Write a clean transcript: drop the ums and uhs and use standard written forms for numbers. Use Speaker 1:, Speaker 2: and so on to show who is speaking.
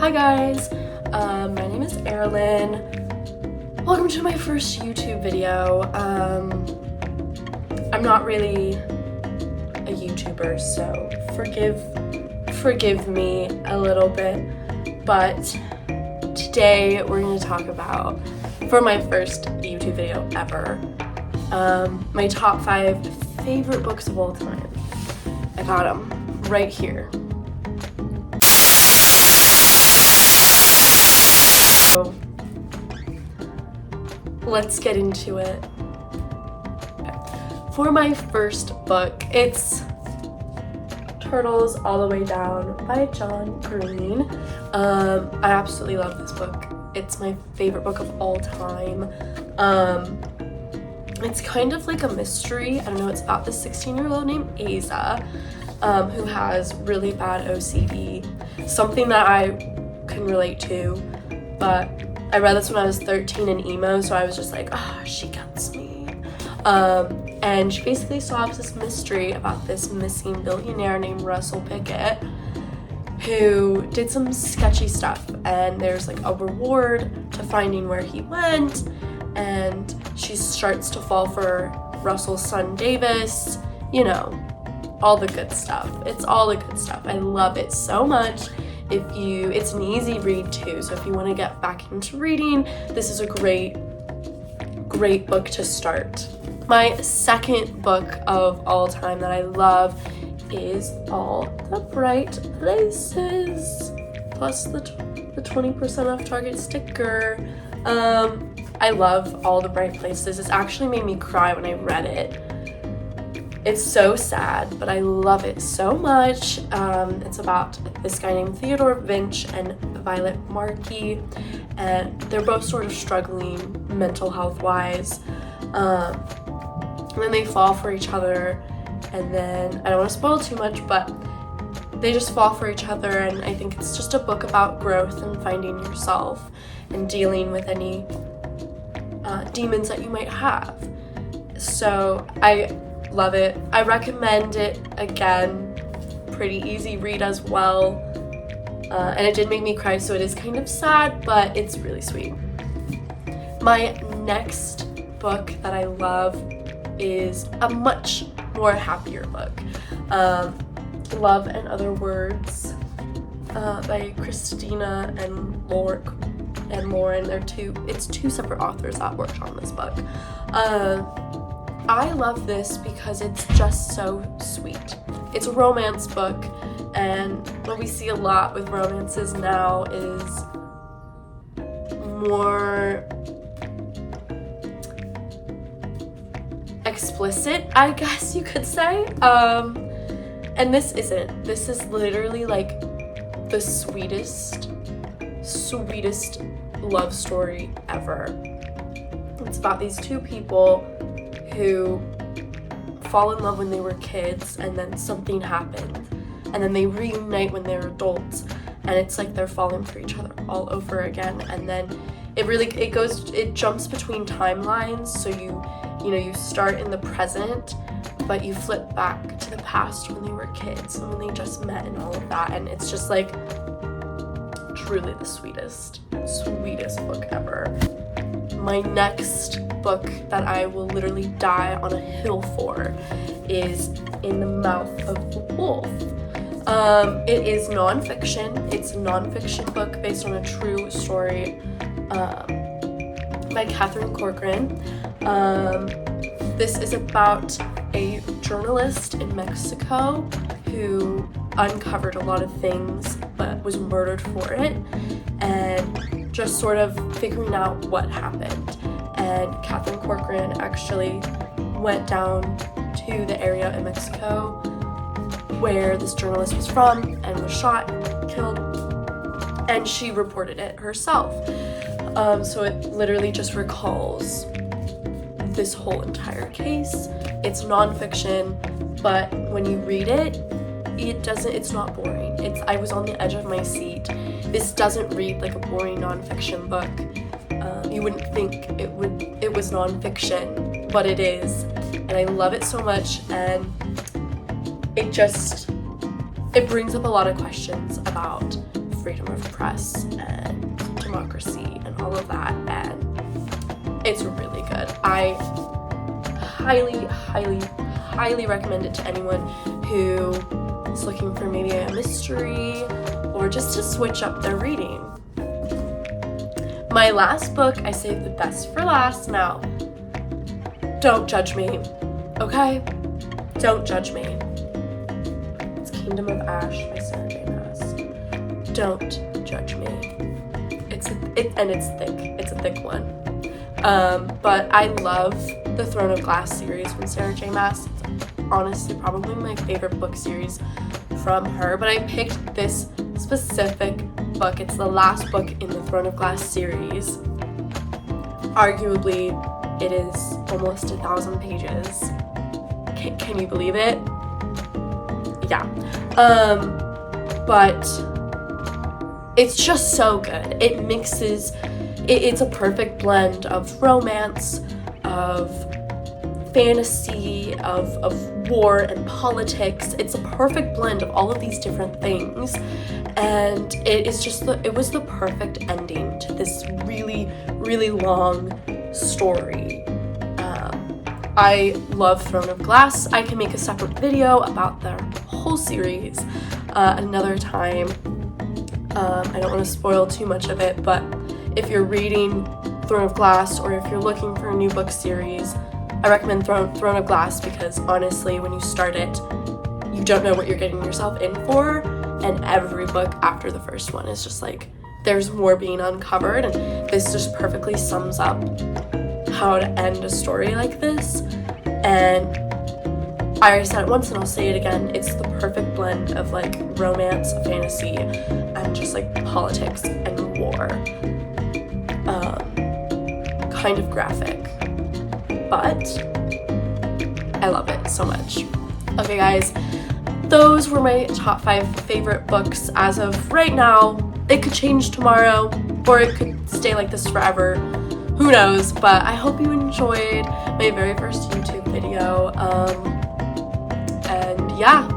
Speaker 1: Hi guys, my name is Erilyn. Welcome to my first YouTube video. I'm not really a YouTuber, so forgive me a little bit, but today we're going to talk about, for my first YouTube video ever, my top 5 favorite books of all time. I got them right here. So let's get into it. For my first book, it's Turtles All the Way Down by John Green. I absolutely love this book. It's my favorite book of all time. It's kind of like a mystery. I don't know, it's about this 16-year-old named Aza, who has really bad OCD, something that I can relate to, but I read this when I was 13 and emo, so I was just like, she gets me. And she basically solves this mystery about this missing billionaire named Russell Pickett, who did some sketchy stuff, and there's like a reward to finding where he went, and she starts to fall for Russell's son Davis, you know, all the good stuff. It's all the good stuff. I love it so much. It's an easy read too, so if you want to get back into reading, this is a great book to start. My second book of all time that I love is All the Bright Places, plus the 20% off Target sticker. I love All the Bright Places. It's actually made me cry when I read it. It's so sad, but I love it so much. It's about this guy named Theodore Vinch and Violet Markey, and they're both sort of struggling mental health-wise. And then they fall for each other, and then, I don't want to spoil too much, but they just fall for each other, and I think it's just a book about growth and finding yourself and dealing with any demons that you might have. So I love it. I recommend it again. Pretty easy read as well. And it did make me cry, so it is kind of sad, but it's really sweet. My next book that I love is a much more happier book. Love and Other Words by Christina and Lauren. It's two separate authors that worked on this book. I love this because it's just so sweet. It's a romance book, and what we see a lot with romances now is more explicit, I guess you could say. And this isn't. This is literally like the sweetest love story ever. It's about these two people who fall in love when they were kids, and then something happened, and then they reunite when they're adults, and it's like they're falling for each other all over again. And then it jumps between timelines, so you start in the present, but you flip back to the past when they were kids and when they just met and all of that, and it's just like truly the sweetest book ever. My next book that I will literally die on a hill for is In the Mouth of the Wolf. It is nonfiction. It's a nonfiction book based on a true story by Catherine Corcoran. This is about a journalist in Mexico who uncovered a lot of things but was murdered for it, and just sort of figuring out what happened. And Catherine Corcoran actually went down to the area in Mexico where this journalist was from and was shot, killed, and she reported it herself. So it literally just recalls this whole entire case. It's nonfiction, but when you read it, it's not boring. I was on the edge of my seat. This doesn't read like a boring nonfiction book. You wouldn't think it was nonfiction, but it is, and I love it so much, and it brings up a lot of questions about freedom of press and democracy and all of that, and it's really good. I highly recommend it to anyone who is looking for maybe a mystery or just to switch up their reading. My last book, I saved the best for last. Now, don't judge me, okay? Don't judge me. It's Kingdom of Ash by Sarah J. Maas. Don't judge me. It's thick. It's a thick one. But I love the Throne of Glass series from Sarah J. Maas. It's honestly probably my favorite book series from her, but I picked this specific book. It's the last book in the Throne of Glass series. Arguably, it is almost 1,000 pages. Can you believe it? Yeah. But it's just so good. It mixes, it's a perfect blend of romance, of fantasy, of war and politics. It's a perfect blend of all of these different things, and it was the perfect ending to this really long story. I love Throne of Glass. I can make a separate video about the whole series another time. I don't want to spoil too much of it, but if you're reading Throne of Glass or if you're looking for a new book series, I recommend Throne of Glass, because honestly, when you start it, you don't know what you're getting yourself in for, and every book after the first one is just like, there's more being uncovered, and this just perfectly sums up how to end a story like this. And I already said it once and I'll say it again, it's the perfect blend of like romance, fantasy, and just like politics and war. Kind of graphic, but I love it so much. Okay guys, those were my top 5 favorite books as of right now. It could change tomorrow, or it could stay like this forever. Who knows? But I hope you enjoyed my very first YouTube video. And yeah,